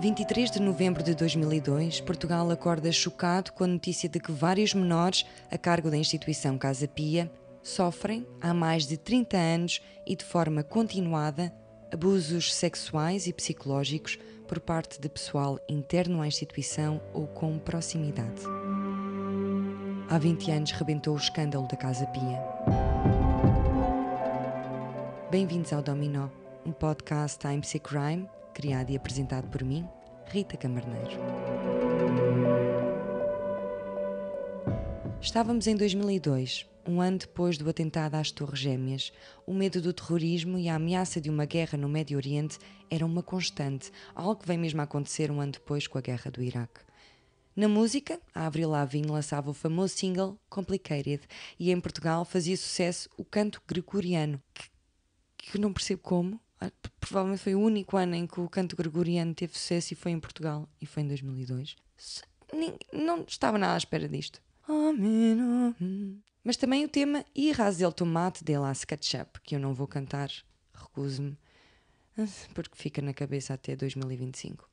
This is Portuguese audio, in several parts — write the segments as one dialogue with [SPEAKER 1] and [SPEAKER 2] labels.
[SPEAKER 1] A 23 de novembro de 2002, Portugal acorda chocado com a notícia de que vários menores, a cargo da instituição Casa Pia, sofrem, há mais de 30 anos e de forma continuada, abusos sexuais e psicológicos por parte de pessoal interno à instituição ou com proximidade. Há 20 anos rebentou o escândalo da Casa Pia. Bem-vindos ao Dominó, um podcast AMC Crime, criado e apresentado por mim, Rita Camarneiro. Estávamos em 2002, um ano depois do atentado às Torres Gêmeas. O medo do terrorismo e a ameaça de uma guerra no Médio Oriente era uma constante, algo que vem mesmo a acontecer um ano depois com a guerra do Iraque. Na música, a Avril Lavigne lançava o famoso single Complicated e em Portugal fazia sucesso o canto gregoriano, que eu não percebo como. Provavelmente foi o único ano em que o canto gregoriano teve sucesso e foi em Portugal, e foi em 2002. Não estava nada à espera disto. Mas também o tema Irras del Tomate de la Ketchup, que eu não vou cantar, recuso-me, porque fica na cabeça até 2025.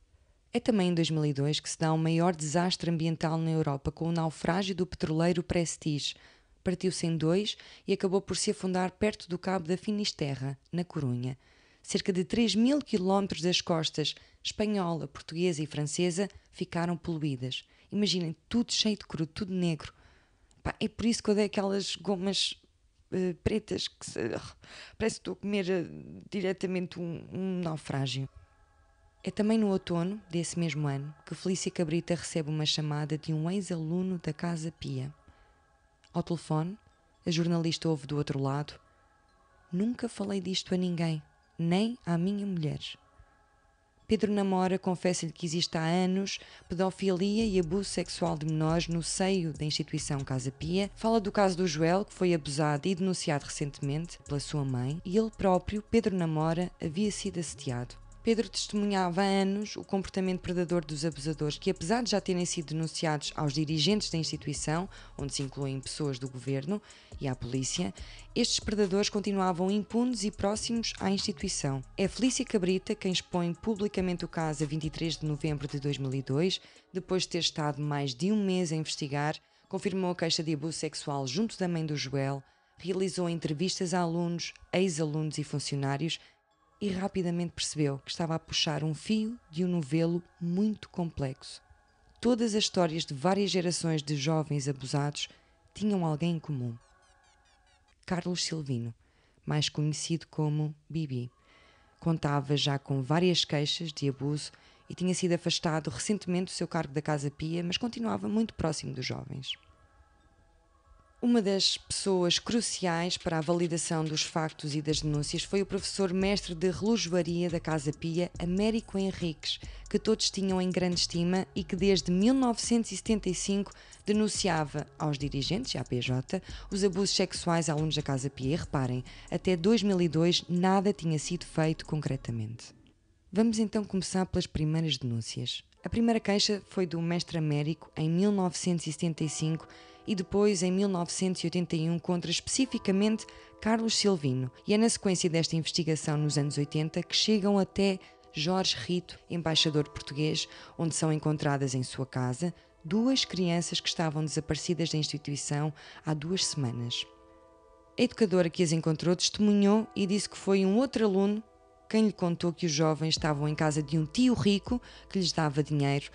[SPEAKER 1] É também em 2002 que se dá o maior desastre ambiental na Europa, com o naufrágio do petroleiro Prestige. Partiu-se em dois e acabou por se afundar perto do Cabo da Finisterra, na Corunha. Cerca de 3.000 quilómetros das costas espanhola, portuguesa e francesa ficaram poluídas. Imaginem, tudo cheio de cru, tudo negro. É por isso que eu dei aquelas gomas pretas que parece que estou a comer diretamente um naufrágio. É também no outono desse mesmo ano que Felícia Cabrita recebe uma chamada de um ex-aluno da Casa Pia. Ao telefone, a jornalista ouve do outro lado: "Nunca falei disto a ninguém, nem à minha mulher." Pedro Namora confessa-lhe que existe há anos pedofilia e abuso sexual de menores no seio da instituição Casa Pia. Fala do caso do Joel, que foi abusado e denunciado recentemente pela sua mãe, e ele próprio, Pedro Namora, havia sido assediado. Pedro testemunhava há anos o comportamento predador dos abusadores que, apesar de já terem sido denunciados aos dirigentes da instituição, onde se incluem pessoas do governo e à polícia, estes predadores continuavam impunes e próximos à instituição. É Felícia Cabrita quem expõe publicamente o caso a 23 de novembro de 2002, depois de ter estado mais de um mês a investigar, confirmou a queixa de abuso sexual junto da mãe do Joel, realizou entrevistas a alunos, ex-alunos e funcionários, e rapidamente percebeu que estava a puxar um fio de um novelo muito complexo. Todas as histórias de várias gerações de jovens abusados tinham alguém em comum. Carlos Silvino, mais conhecido como Bibi, contava já com várias queixas de abuso e tinha sido afastado recentemente do seu cargo da Casa Pia, mas continuava muito próximo dos jovens. Uma das pessoas cruciais para a validação dos factos e das denúncias foi o professor mestre de relojoaria da Casa Pia, Américo Henriques, que todos tinham em grande estima e que desde 1975 denunciava aos dirigentes, à PJ, os abusos sexuais a alunos da Casa Pia. E reparem, até 2002 nada tinha sido feito concretamente. Vamos então começar pelas primeiras denúncias. A primeira queixa foi do mestre Américo em 1975 e depois em 1981 contra especificamente Carlos Silvino. E é na sequência desta investigação nos anos 80 que chegam até Jorge Rito, embaixador português, onde são encontradas em sua casa duas crianças que estavam desaparecidas da instituição há 2 semanas. A educadora que as encontrou testemunhou e disse que foi um outro aluno quem lhe contou que os jovens estavam em casa de um tio rico que lhes dava dinheiro.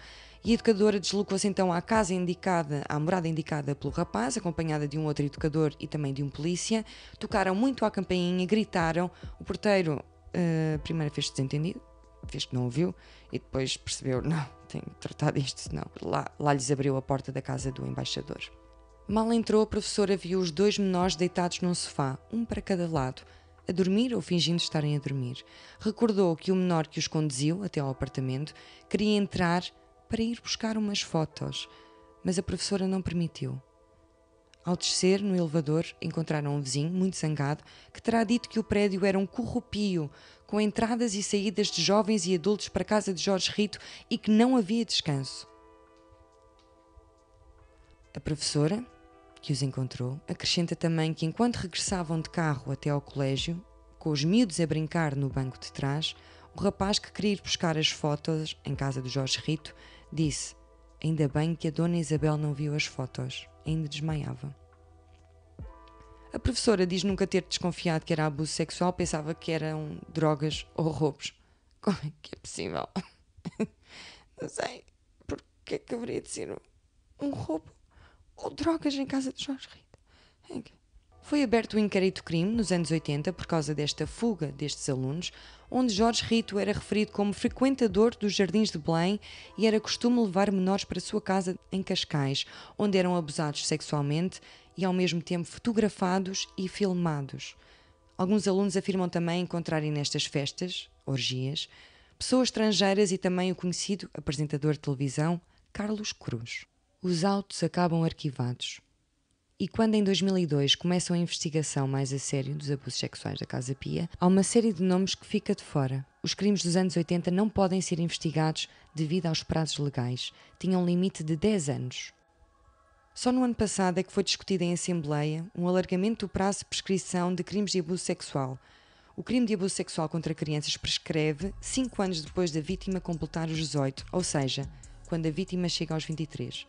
[SPEAKER 1] E a educadora deslocou-se então à morada indicada pelo rapaz, acompanhada de um outro educador e também de um polícia. Tocaram muito à campainha, gritaram. O porteiro primeiro fez-se desentendido, fez que não ouviu e depois percebeu: não, tenho que tratar disto, senão lá lhes abriu a porta da casa do embaixador. Mal entrou, a professora viu os 2 menores deitados num sofá, um para cada lado, a dormir ou fingindo estarem a dormir. Recordou que o menor que os conduziu até ao apartamento queria entrar para ir buscar umas fotos, mas a professora não permitiu. Ao descer no elevador, encontraram um vizinho, muito zangado, que terá dito que o prédio era um corrupio, com entradas e saídas de jovens e adultos para a casa de Jorge Rito e que não havia descanso. A professora, que os encontrou, acrescenta também que enquanto regressavam de carro até ao colégio, com os miúdos a brincar no banco de trás, O rapaz que queria ir buscar as fotos em casa do Jorge Rito disse: ainda bem que a dona Isabel não viu as fotos, ainda desmaiava. A professora diz nunca ter desconfiado que era abuso sexual, pensava que eram drogas ou roubos. Como é que é possível? Não sei, porque é que haveria de ser um roubo ou drogas em casa de Jorge Rito? Foi aberto o inquérito-crime nos anos 80 por causa desta fuga destes alunos, onde Jorge Rito era referido como frequentador dos Jardins de Belém e era costume levar menores para a sua casa em Cascais, onde eram abusados sexualmente e ao mesmo tempo fotografados e filmados. Alguns alunos afirmam também encontrarem nestas festas, orgias, pessoas estrangeiras e também o conhecido apresentador de televisão Carlos Cruz. Os autos acabam arquivados. E quando em 2002 começam a investigação mais a sério dos abusos sexuais da Casa Pia, há uma série de nomes que fica de fora. Os crimes dos anos 80 não podem ser investigados devido aos prazos legais. Tinham um limite de 10 anos. Só no ano passado é que foi discutido em Assembleia um alargamento do prazo de prescrição de crimes de abuso sexual. O crime de abuso sexual contra crianças prescreve 5 anos depois da vítima completar os 18, ou seja, quando a vítima chega aos 23.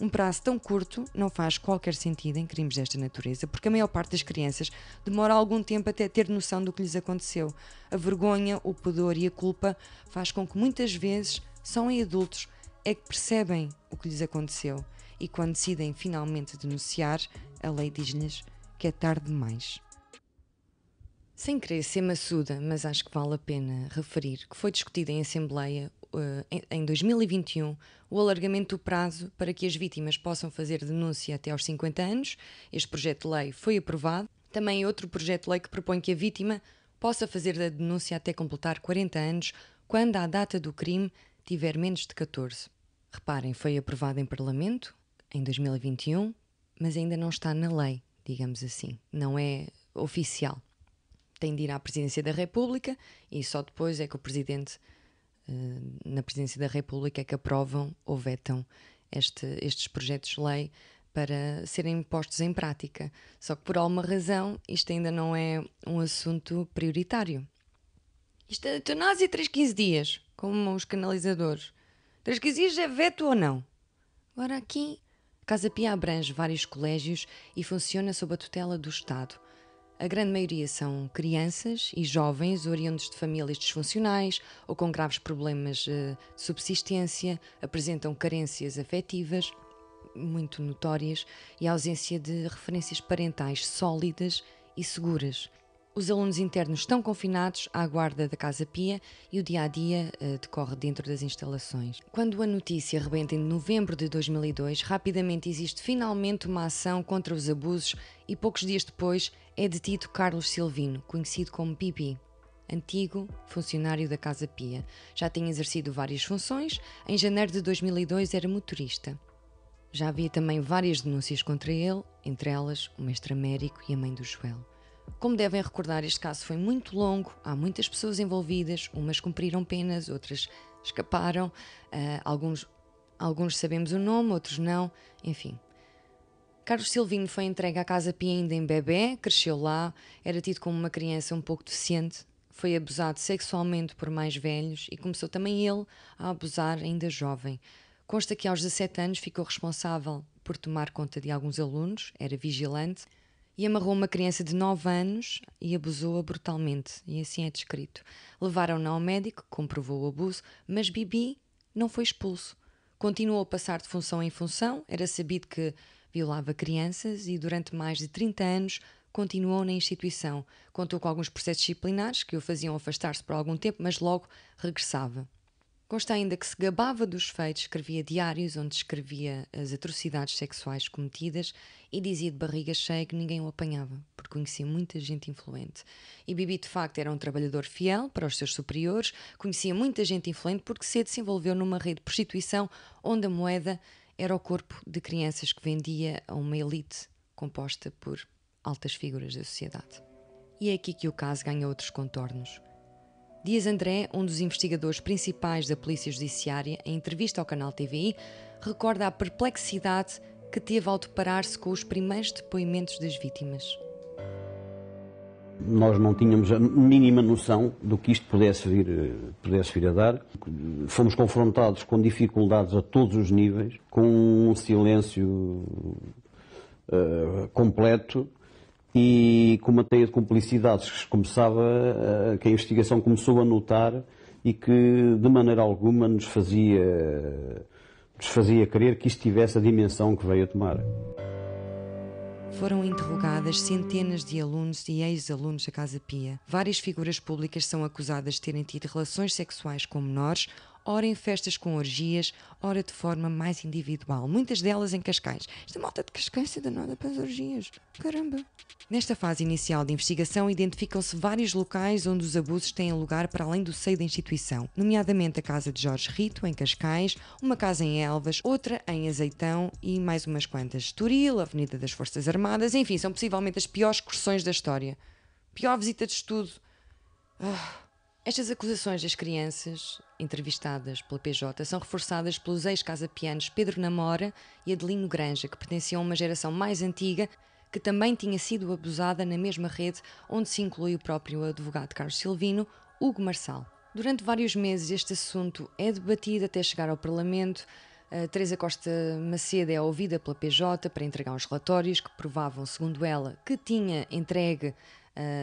[SPEAKER 1] Um prazo tão curto não faz qualquer sentido em crimes desta natureza, porque a maior parte das crianças demora algum tempo até ter noção do que lhes aconteceu. A vergonha, o pudor e a culpa faz com que muitas vezes, só em adultos, é que percebem o que lhes aconteceu. E quando decidem finalmente denunciar, a lei diz-lhes que é tarde demais. Sem querer ser maçuda, mas acho que vale a pena referir que foi discutido em Assembleia em 2021 o alargamento do prazo para que as vítimas possam fazer denúncia até aos 50 anos. Este projeto de lei foi aprovado. Também outro projeto de lei que propõe que a vítima possa fazer a denúncia até completar 40 anos, quando a data do crime tiver menos de 14. Reparem, foi aprovado em Parlamento em 2021, mas ainda não está na lei, digamos assim. Não é oficial. Tem de ir à Presidência da República e só depois é que o Presidente, na Presidência da República, é que aprovam ou vetam estes projetos de lei para serem postos em prática. Só que por alguma razão isto ainda não é um assunto prioritário. Isto é eutanásia 3-15 dias, como os canalizadores. 3-15 dias é veto ou não? Agora aqui, a Casa Pia abrange vários colégios e funciona sob a tutela do Estado. A grande maioria são crianças e jovens oriundos de famílias disfuncionais ou com graves problemas de subsistência, apresentam carências afetivas muito notórias e a ausência de referências parentais sólidas e seguras. Os alunos internos estão confinados à guarda da Casa Pia e o dia-a-dia decorre dentro das instalações. Quando a notícia rebenta em novembro de 2002, rapidamente existe finalmente uma ação contra os abusos e poucos dias depois é detido Carlos Silvino, conhecido como Pipi, antigo funcionário da Casa Pia. Já tinha exercido várias funções, em janeiro de 2002 era motorista. Já havia também várias denúncias contra ele, entre elas o mestre Américo e a mãe do Joel. Como devem recordar, este caso foi muito longo, há muitas pessoas envolvidas, umas cumpriram penas, outras escaparam, alguns sabemos o nome, outros não, enfim. Carlos Silvino foi entregue à Casa Pia ainda em bebé, cresceu lá, era tido como uma criança um pouco deficiente, foi abusado sexualmente por mais velhos e começou também ele a abusar ainda jovem. Consta que aos 17 anos ficou responsável por tomar conta de alguns alunos, era vigilante, e amarrou uma criança de 9 anos e abusou-a brutalmente, e assim é descrito. Levaram-na ao médico, comprovou o abuso, mas Bibi não foi expulso. Continuou a passar de função em função, era sabido que violava crianças e durante mais de 30 anos continuou na instituição. Contou com alguns processos disciplinares que o faziam afastar-se por algum tempo, mas logo regressava. Consta ainda que se gabava dos feitos, escrevia diários onde escrevia as atrocidades sexuais cometidas e dizia de barriga cheia que ninguém o apanhava, porque conhecia muita gente influente. E Bibi, de facto, era um trabalhador fiel para os seus superiores, conhecia muita gente influente porque cedo se envolveu numa rede de prostituição onde a moeda era o corpo de crianças que vendia a uma elite composta por altas figuras da sociedade. E é aqui que o caso ganha outros contornos. Dias André, um dos investigadores principais da Polícia Judiciária, em entrevista ao canal TVI, recorda a perplexidade que teve ao deparar-se com os primeiros depoimentos das vítimas.
[SPEAKER 2] Nós não tínhamos a mínima noção do que isto pudesse vir a dar. Fomos confrontados com dificuldades a todos os níveis, com um silêncio completo e com uma teia de cumplicidades que a investigação começou a notar e que de maneira alguma nos fazia crer que isto tivesse a dimensão que veio a tomar.
[SPEAKER 1] Foram interrogadas centenas de alunos e ex-alunos da Casa Pia. Várias figuras públicas são acusadas de terem tido relações sexuais com menores, ora em festas com orgias, ora de forma mais individual. Muitas delas em Cascais. Esta malta de Cascais é danada para as orgias. Caramba! Nesta fase inicial de investigação, identificam-se vários locais onde os abusos têm lugar para além do seio da instituição, nomeadamente a casa de Jorge Rito, em Cascais, uma casa em Elvas, outra em Azeitão e mais umas quantas. Estoril, Avenida das Forças Armadas, enfim, são possivelmente as piores excursões da história. Pior visita de estudo. Estas acusações das crianças entrevistadas pela PJ são reforçadas pelos ex-casapianos Pedro Namora e Adelino Granja, que pertenciam a uma geração mais antiga que também tinha sido abusada na mesma rede onde se inclui o próprio advogado Carlos Silvino, Hugo Marçal. Durante vários meses este assunto é debatido até chegar ao Parlamento. Teresa Costa Macedo é ouvida pela PJ para entregar os relatórios que provavam, segundo ela, que tinha entregue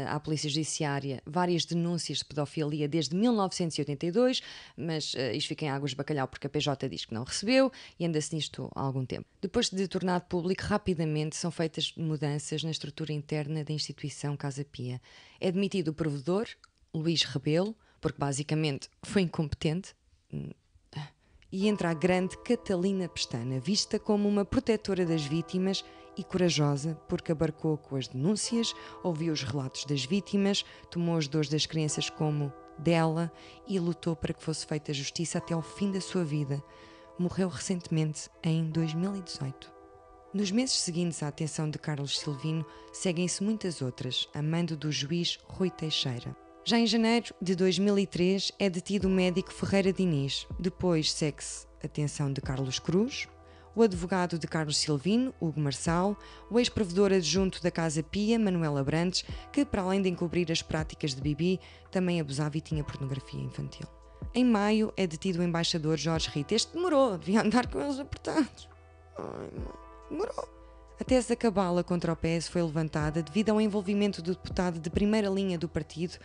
[SPEAKER 1] à Polícia Judiciária várias denúncias de pedofilia desde 1982, mas isto fica em águas de bacalhau porque a PJ diz que não recebeu e anda-se nisto há algum tempo. Depois de tornado público, rapidamente são feitas mudanças na estrutura interna da instituição Casa Pia. É demitido o provedor, Luís Rebelo, porque basicamente foi incompetente, e entra a grande Catalina Pestana, vista como uma protetora das vítimas e corajosa, porque abarcou com as denúncias, ouviu os relatos das vítimas, tomou as dores das crianças como dela e lutou para que fosse feita justiça até ao fim da sua vida. Morreu recentemente, em 2018. Nos meses seguintes à atenção de Carlos Silvino, seguem-se muitas outras, a mando do juiz Rui Teixeira. Já em janeiro de 2003 é detido o médico Ferreira Diniz. Depois segue-se a atenção de Carlos Cruz, o advogado de Carlos Silvino, Hugo Marçal, o ex-provedor adjunto da Casa Pia, Manuel Abrantes, que para além de encobrir as práticas de Bibi, também abusava e tinha pornografia infantil. Em maio é detido o embaixador Jorge Rito. Este demorou, devia andar com eles apertados. Demorou. A tese da cabala contra o PS foi levantada devido ao envolvimento do deputado de primeira linha do Partido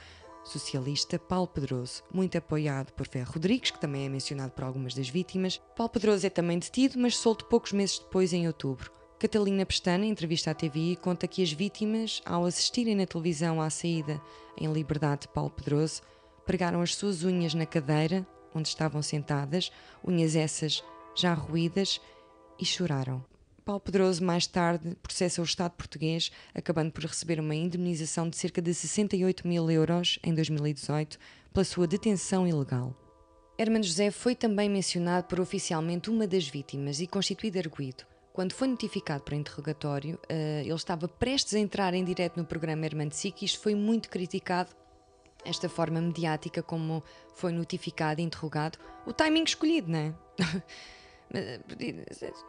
[SPEAKER 1] Socialista, Paulo Pedroso, muito apoiado por Ferro Rodrigues, que também é mencionado por algumas das vítimas. Paulo Pedroso é também detido, mas solto poucos meses depois, em outubro. Catalina Pestana, em entrevista à TVI, conta que as vítimas, ao assistirem na televisão à saída em liberdade de Paulo Pedroso, pregaram as suas unhas na cadeira onde estavam sentadas, unhas essas já roídas, e choraram. Paulo Pedroso, mais tarde, processa o Estado português, acabando por receber uma indemnização de cerca de 68 mil euros em 2018 pela sua detenção ilegal. Hermano José foi também mencionado por oficialmente uma das vítimas e constituído arguido. Quando foi notificado para interrogatório, ele estava prestes a entrar em direto no programa Hermano de Sique. Isto foi muito criticado, esta forma mediática como foi notificado e interrogado. O timing escolhido, não é?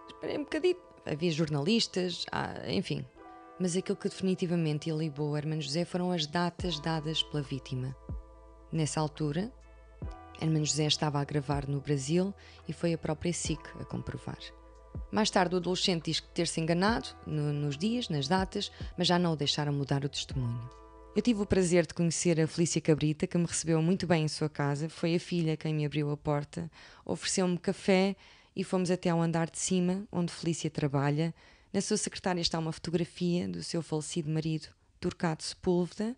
[SPEAKER 1] Esperei um bocadinho. Havia jornalistas, enfim. Mas aquilo que definitivamente ilibou Hermano José foram as datas dadas pela vítima. Nessa altura, Hermano José estava a gravar no Brasil e foi a própria SIC a comprovar. Mais tarde o adolescente diz que ter-se enganado nos dias, nas datas, mas já não o deixaram mudar o testemunho. Eu tive o prazer de conhecer a Felícia Cabrita, que me recebeu muito bem em sua casa. Foi a filha quem me abriu a porta, ofereceu-me café e fomos até ao andar de cima, onde Felícia trabalha. Na sua secretária está uma fotografia do seu falecido marido, Turcato Sepúlveda,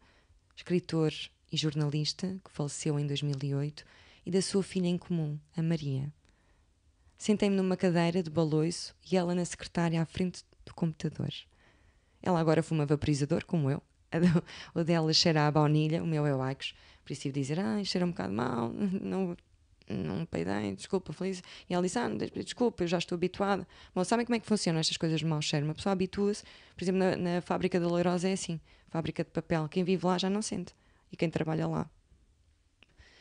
[SPEAKER 1] escritor e jornalista, que faleceu em 2008, e da sua filha em comum, a Maria. Sentei-me numa cadeira de baloiço e ela na secretária à frente do computador. Ela agora fuma vaporizador, como eu. O dela cheira a baunilha, o meu é o Aicos. Por isso tive de dizer, cheira um bocado mal, não peidei, desculpa, Felícia. E ela disse, desculpa, eu já estou habituada. Bom, sabem como é que funcionam estas coisas de mau cheiro? Uma pessoa habitua-se, por exemplo, na fábrica da Leirosa é assim, fábrica de papel, quem vive lá já não sente, e quem trabalha lá.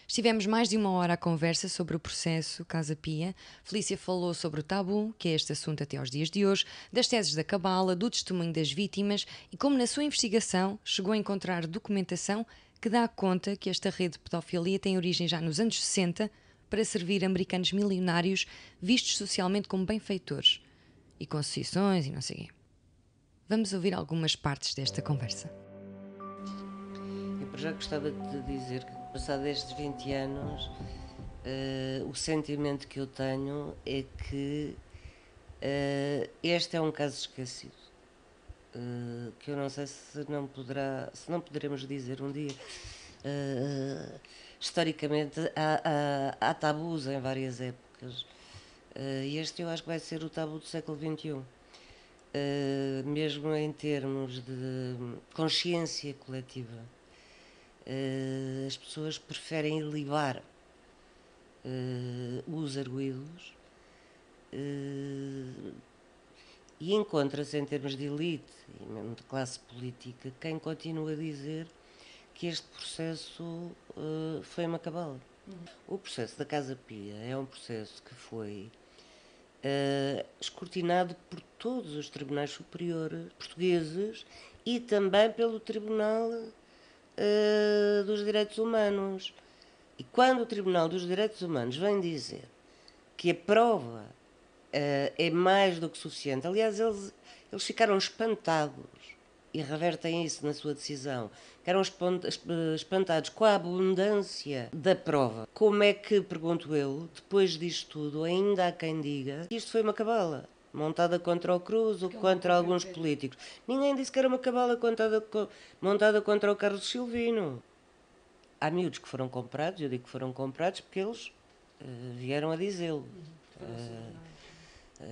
[SPEAKER 1] Estivemos mais de 1 hora à conversa sobre o processo Casa Pia. Felícia falou sobre o tabu, que é este assunto até aos dias de hoje, das teses da cabala, do testemunho das vítimas e como na sua investigação chegou a encontrar documentação que dá conta que esta rede de pedofilia tem origem já nos anos 60 para servir americanos milionários vistos socialmente como benfeitores e com sucessões e não sei o quê. Vamos ouvir algumas partes desta conversa.
[SPEAKER 3] Eu já gostava de dizer que, passados estes 20 anos, o sentimento que eu tenho é que este é um caso esquecido. Que eu não sei se não poderemos dizer um dia. Historicamente, há tabus em várias épocas. E este eu acho que vai ser o tabu do século XXI. Mesmo em termos de consciência coletiva. As pessoas preferem ilibar os arguidos e encontra-se em termos de elite e mesmo de classe política quem continua a dizer que este processo foi uma cabala. O processo da Casa Pia é um processo que foi escrutinado por todos os tribunais superiores portugueses e também pelo Tribunal dos Direitos Humanos. E quando o Tribunal dos Direitos Humanos vem dizer que a prova é mais do que suficiente, aliás, eles ficaram espantados e revertem isso na sua decisão, ficaram espantados com a abundância da prova. Como é que, pergunto eu, depois disto tudo, ainda há quem diga que isto foi uma cabala montada contra o Cruz ou contra alguns políticos? Ninguém disse que era uma cabala montada contra o Carlos Silvino. Há miúdos que foram comprados, eu digo que foram comprados porque eles vieram a dizê-lo.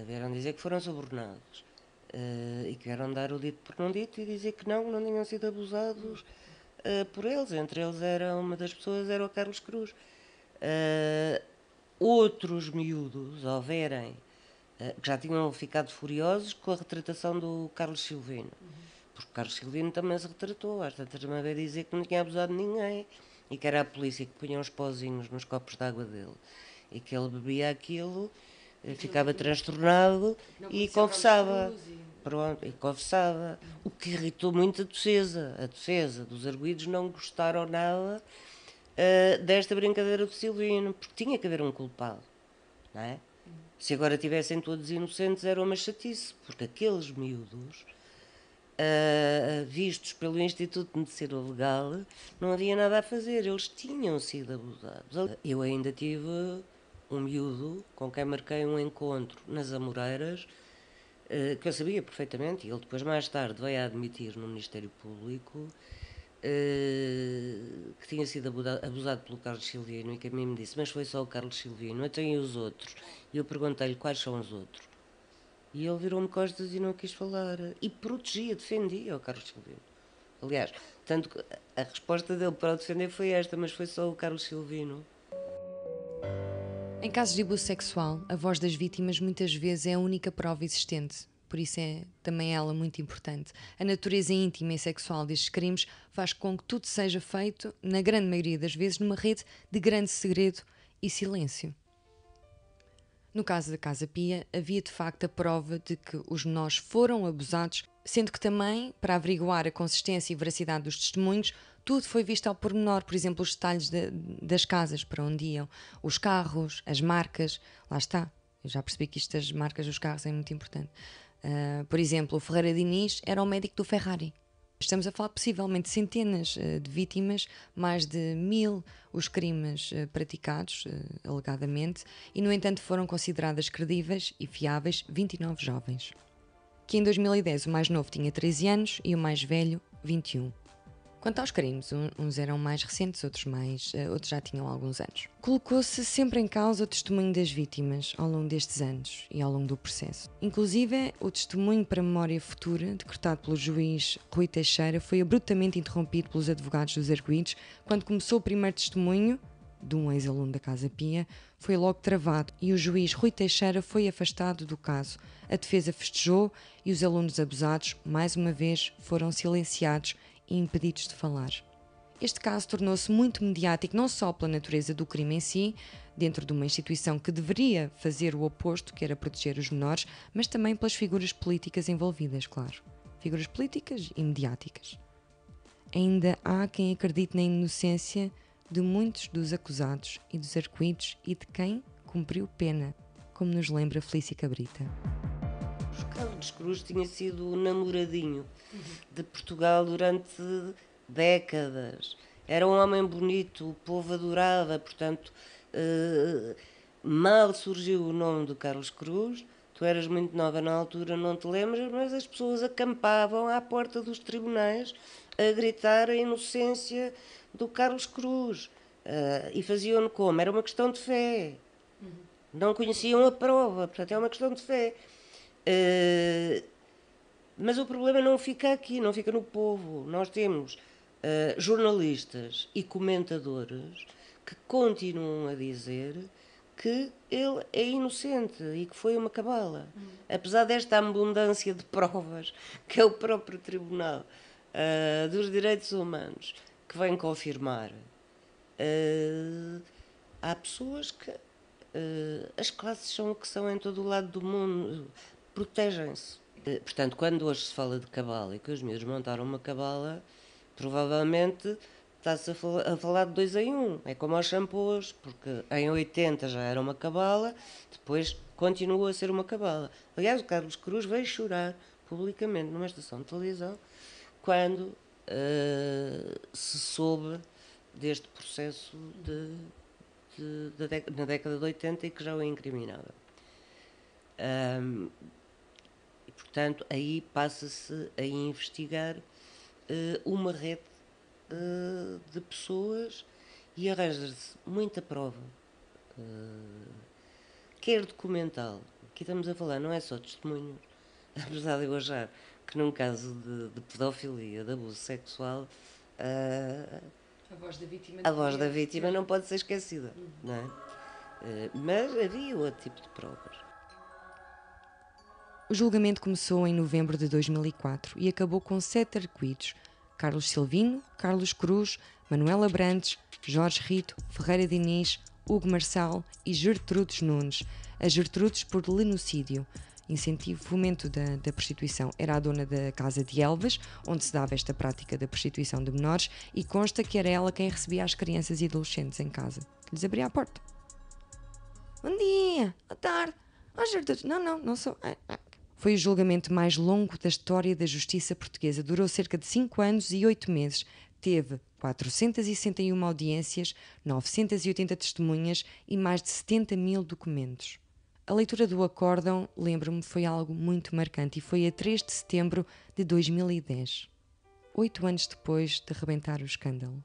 [SPEAKER 3] Vieram dizer que foram subornados. E que vieram dar o dito por não dito e dizer que não tinham sido abusados por eles. Entre eles uma das pessoas era o Carlos Cruz. Outros miúdos, ao verem, que já tinham ficado furiosos com a retratação do Carlos Silvino. Porque o Carlos Silvino também se retratou. Às tantas uma vez dizer que não tinha abusado de ninguém e que era a polícia que punha uns pozinhos nos copos de água dele e que ele bebia aquilo, ficava transtornado e confessava. Pronto, e confessava. O que irritou muito a defesa. A defesa dos arguidos não gostaram nada desta brincadeira do Silvino, porque tinha que haver um culpado, não é? Se agora tivessem todos inocentes era uma chatice, porque aqueles miúdos, vistos pelo Instituto de Medicina Legal, não havia nada a fazer, eles tinham sido abusados. Eu ainda tive um miúdo com quem marquei um encontro nas Amoreiras, que eu sabia perfeitamente, e ele depois mais tarde veio a admitir no Ministério Público que tinha sido abusado pelo Carlos Silvino e que a mim me disse, mas foi só o Carlos Silvino, então e os outros? E eu perguntei-lhe quais são os outros. E ele virou-me costas e não quis falar. E protegia, defendia o Carlos Silvino. Aliás, tanto que a resposta dele para o defender foi esta, mas foi só o Carlos Silvino.
[SPEAKER 1] Em casos de abuso sexual, a voz das vítimas muitas vezes é a única prova existente. Por isso é também ela muito importante. A natureza íntima e sexual destes crimes faz com que tudo seja feito, na grande maioria das vezes, numa rede de grande segredo e silêncio. No caso da Casa Pia, havia de facto a prova de que os menores foram abusados, sendo que também, para averiguar a consistência e veracidade dos testemunhos, tudo foi visto ao pormenor, por exemplo, os detalhes das casas para onde iam, os carros, as marcas, lá está. Eu já percebi que isto das marcas dos carros é muito importante. Por exemplo, o Ferreira Diniz era o médico do Ferrari. Estamos a falar possivelmente de centenas de vítimas, mais de 1000 os crimes praticados, alegadamente, e no entanto foram consideradas credíveis e fiáveis 29 jovens. Que em 2010 o mais novo tinha 13 anos e o mais velho 21. Quanto aos crimes, uns eram mais recentes, outros já tinham alguns anos. Colocou-se sempre em causa o testemunho das vítimas ao longo destes anos e ao longo do processo. Inclusive, o testemunho para a memória futura, decretado pelo juiz Rui Teixeira, foi abruptamente interrompido pelos advogados dos arguidos quando começou o primeiro testemunho, de um ex-aluno da Casa Pia, foi logo travado e o juiz Rui Teixeira foi afastado do caso. A defesa festejou e os alunos abusados, mais uma vez, foram silenciados e impedidos de falar. Este caso tornou-se muito mediático não só pela natureza do crime em si, dentro de uma instituição que deveria fazer o oposto, que era proteger os menores, mas também pelas figuras políticas envolvidas, claro. Figuras políticas e mediáticas. Ainda há quem acredite na inocência de muitos dos acusados e dos arguidos e de quem cumpriu pena, como nos lembra Felícia Cabrita.
[SPEAKER 3] Carlos Cruz tinha sido o namoradinho de Portugal durante décadas. Era um homem bonito, o povo adorava, portanto, mal surgiu o nome de Carlos Cruz. Tu eras muito nova na altura, não te lembras, mas as pessoas acampavam à porta dos tribunais a gritar a inocência do Carlos Cruz. E faziam-no como? Era uma questão de fé. Não conheciam a prova, portanto é uma questão de fé. Mas o problema não fica aqui, não fica no povo. Nós temos jornalistas e comentadores que continuam a dizer que ele é inocente e que foi uma cabala. Apesar desta abundância de provas que é o próprio Tribunal dos Direitos Humanos que vem confirmar, há pessoas que as classes são o que são em todo o lado do mundo, protegem-se. Portanto, quando hoje se fala de cabala e que os miúdos montaram uma cabala, provavelmente está-se a falar de 2 em 1. É como aos shampoos, porque em 80 já era uma cabala, depois continua a ser uma cabala. Aliás, o Carlos Cruz veio chorar publicamente numa estação de televisão quando se soube deste processo na década de 80 e que já o incriminava. E, portanto, aí passa-se a investigar uma rede de pessoas e arranja-se muita prova, quer documental. Aqui estamos a falar, não é só testemunhos, apesar de eu achar que num caso de pedofilia, de abuso sexual, a voz da vítima não pode ser esquecida, não é? Mas havia outro tipo de provas.
[SPEAKER 1] O julgamento começou em novembro de 2004 e acabou com 7 arguidos: Carlos Silvino, Carlos Cruz, Manuela Brandes, Jorge Rito, Ferreira Diniz, Hugo Marçal e Gertrudes Nunes. A Gertrudes por lenocídio, incentivo e fomento da prostituição. Era a dona da casa de Elvas, onde se dava esta prática da prostituição de menores, e consta que era ela quem recebia as crianças e adolescentes em casa. Lhes abria a porta. Bom dia, boa tarde. Gertrudes. Não sou. Foi o julgamento mais longo da história da justiça portuguesa. Durou cerca de 5 anos e 8 meses. Teve 461 audiências, 980 testemunhas e mais de 70.000 documentos. A leitura do acórdão, lembro-me, foi algo muito marcante e foi a 3 de setembro de 2010, 8 anos depois de rebentar o escândalo.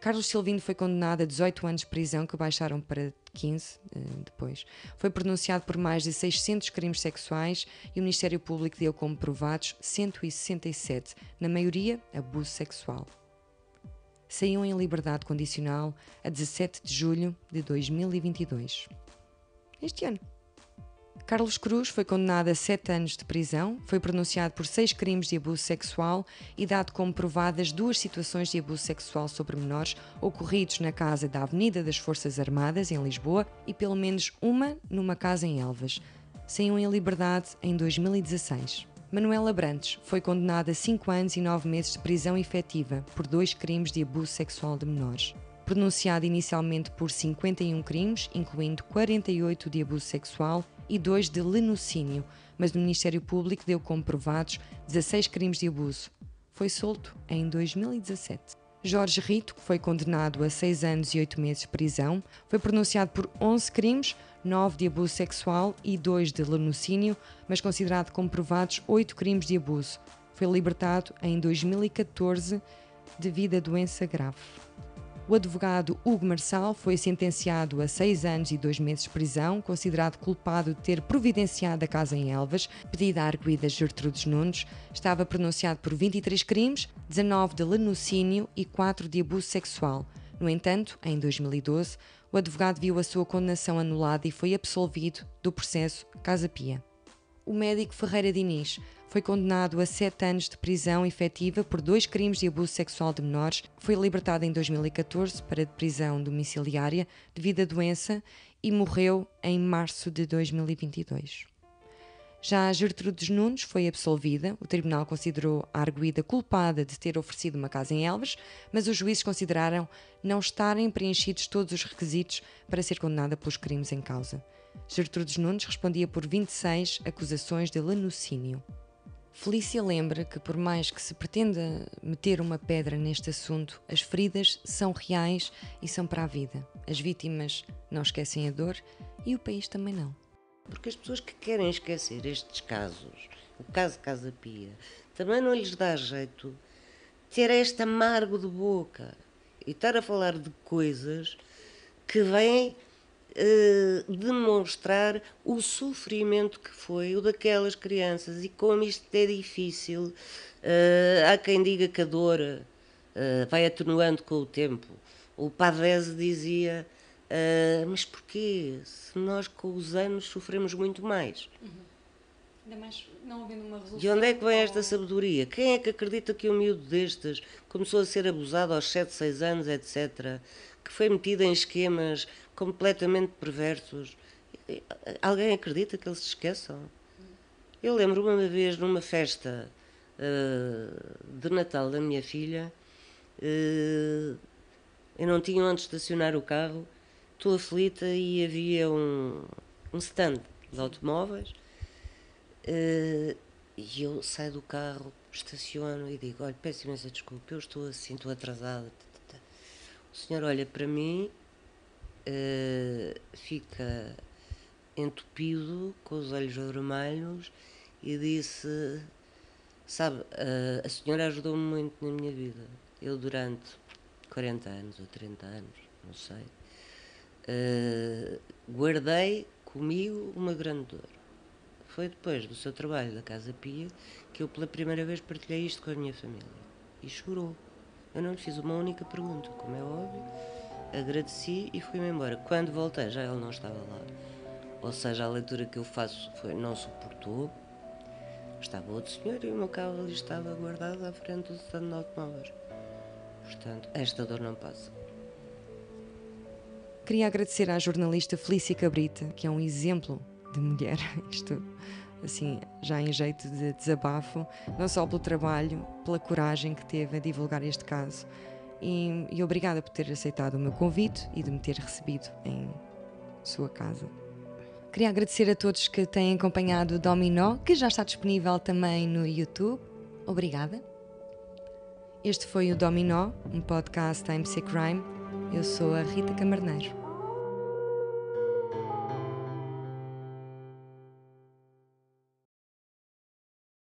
[SPEAKER 1] Carlos Silvino foi condenado a 18 anos de prisão, que baixaram para 15 depois. Foi pronunciado por mais de 600 crimes sexuais e o Ministério Público deu como provados 167, na maioria abuso sexual. Saiu em liberdade condicional a 17 de julho de 2022. Este ano. Carlos Cruz foi condenado a 7 anos de prisão, foi pronunciado por 6 crimes de abuso sexual e dado como provadas 2 situações de abuso sexual sobre menores ocorridos na casa da Avenida das Forças Armadas, em Lisboa, e pelo menos uma numa casa em Elvas. Saiu em liberdade em 2016. Manuela Brandes foi condenada a 5 anos e 9 meses de prisão efetiva por 2 crimes de abuso sexual de menores. Pronunciada inicialmente por 51 crimes, incluindo 48 de abuso sexual e 2 de lenocínio, mas o Ministério Público deu como provados 16 crimes de abuso. Foi solto em 2017. Jorge Rito, que foi condenado a 6 anos e 8 meses de prisão, foi pronunciado por 11 crimes, 9 de abuso sexual e 2 de lenocínio, mas considerado como provados 8 crimes de abuso. Foi libertado em 2014 devido a doença grave. O advogado Hugo Marçal foi sentenciado a 6 anos e 2 meses de prisão, considerado culpado de ter providenciado a casa em Elvas, pedido à arguida Gertrudes Nunes. Estava pronunciado por 23 crimes, 19 de lenocínio e 4 de abuso sexual. No entanto, em 2012, o advogado viu a sua condenação anulada e foi absolvido do processo Casa Pia. O médico Ferreira Diniz Foi condenado a 7 anos de prisão efetiva por 2 crimes de abuso sexual de menores. Foi libertado em 2014 para prisão domiciliária devido à doença e morreu em março de 2022. Já Gertrudes Nunes foi absolvida. O tribunal considerou a arguida culpada de ter oferecido uma casa em Elvas, mas os juízes consideraram não estarem preenchidos todos os requisitos para ser condenada pelos crimes em causa. Gertrudes Nunes respondia por 26 acusações de lanucínio. Felícia lembra que, por mais que se pretenda meter uma pedra neste assunto, as feridas são reais e são para a vida. As vítimas não esquecem a dor e o país também não.
[SPEAKER 3] Porque as pessoas que querem esquecer estes casos, o caso de Casa Pia, também não lhes dá jeito ter este amargo de boca e estar a falar de coisas que vêm demonstrar o sofrimento que foi o daquelas crianças e como isto é difícil. Há quem diga que a dor vai atenuando com o tempo. O Pavese dizia... mas porquê? Se nós com os anos sofremos muito mais.
[SPEAKER 1] Ainda mais não havendo uma resolução.
[SPEAKER 3] De onde é que vem esta sabedoria? Quem é que acredita que um miúdo destes começou a ser abusado aos 7, 6 anos, etc., que foi metido em esquemas completamente perversos? Alguém acredita que eles se esqueçam? Eu lembro-me uma vez numa festa de Natal da minha filha, eu não tinha onde estacionar o carro. Estou aflita e havia um stand de automóveis e eu saio do carro, estaciono e digo: olha, peço imensa desculpa, eu estou assim, estou atrasada. O senhor olha para mim, fica entupido, com os olhos vermelhos e disse: sabe, a senhora ajudou-me muito na minha vida. Eu durante 40 anos ou 30 anos, não sei, guardei comigo uma grande dor. Foi depois do seu trabalho da Casa Pia que eu pela primeira vez partilhei isto com a minha família. E chorou. Eu não lhe fiz uma única pergunta, como é óbvio. Agradeci e fui-me embora. Quando voltei já ele não estava lá. Ou seja, a leitura que eu faço foi: não suportou. Estava outro senhor e o meu carro ali estava guardado à frente do stand de automóveis. Portanto, esta dor não passa.
[SPEAKER 1] Queria agradecer à jornalista Felícia Cabrita, que é um exemplo de mulher, isto assim, já em jeito de desabafo, não só pelo trabalho, pela coragem que teve a divulgar este caso. E obrigada por ter aceitado o meu convite e de me ter recebido em sua casa. Queria agradecer a todos que têm acompanhado o Dominó, que já está disponível também no YouTube. Obrigada. Este foi o Dominó, um podcast da MC Crime. Eu sou a Rita Camarneiro.